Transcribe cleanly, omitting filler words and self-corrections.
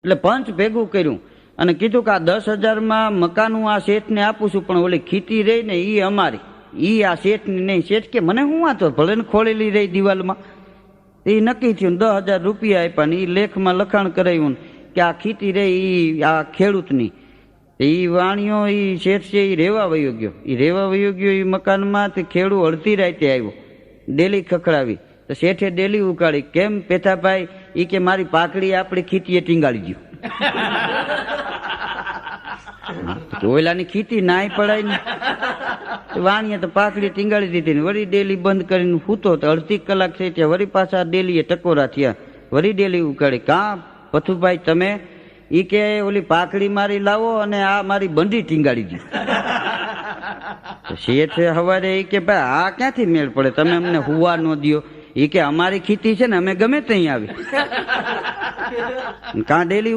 એટલે પંચ ભેગું કર્યું અને કીધું કે આ 10,000 મકાનું આ શેઠને આપું છું, પણ ઓલી ખીતી રહી ને એ અમારી, એ આ શેઠની નહીં. શેઠ કે મને શું વાંચો, ભલે ને ખોલેલી રહી દિવાલમાં. એ નક્કી થયું, 10,000 રૂપિયા આપ્યા ને એ લેખમાં લખાણ કરાવ્યું કે આ ખીતી રહી એ આ ખેડૂતની. એ વાણિયો એ શેઠ છે એ રેવા વયો ગયો. એ રેવા વયો ગયો એ મકાનમાં. તે ખેડૂ અડધી રાતે આવ્યો, ડેલી ખખડાવી. તો શેઠે ડેલી ઉકાળી. કેમ પેથાભાઈ? એ કે મારી પાકડી આપણી ખીતીએ ટીંગાળી ગયું. ઓલાની ખીતી નાય પડાય ને. વાણીએ તો પાકડી ટીંગાળી દીધી ને વળી ડેલી બંધ કરીને સૂતો. તો અડધી કલાક થઈ ત્યાં વળી પાછા ડેલીએ ટકોરા થયા. વળી ડેલી ઉકાળી. કાં પથુભાઈ તમે? ઈ કે ઓલી પાકડી મારી લાવો અને આ મારી બંડી ટીંગાળી દી. શેઠ હવારે ઈ કે ભાઈ આ ક્યાંથી મેળ પડે, તમે અમને હુવા ન દો. ઈ કે અમારી ખીતી છે ને અમે ગમે ત્યાં આવી. કાં ડેલી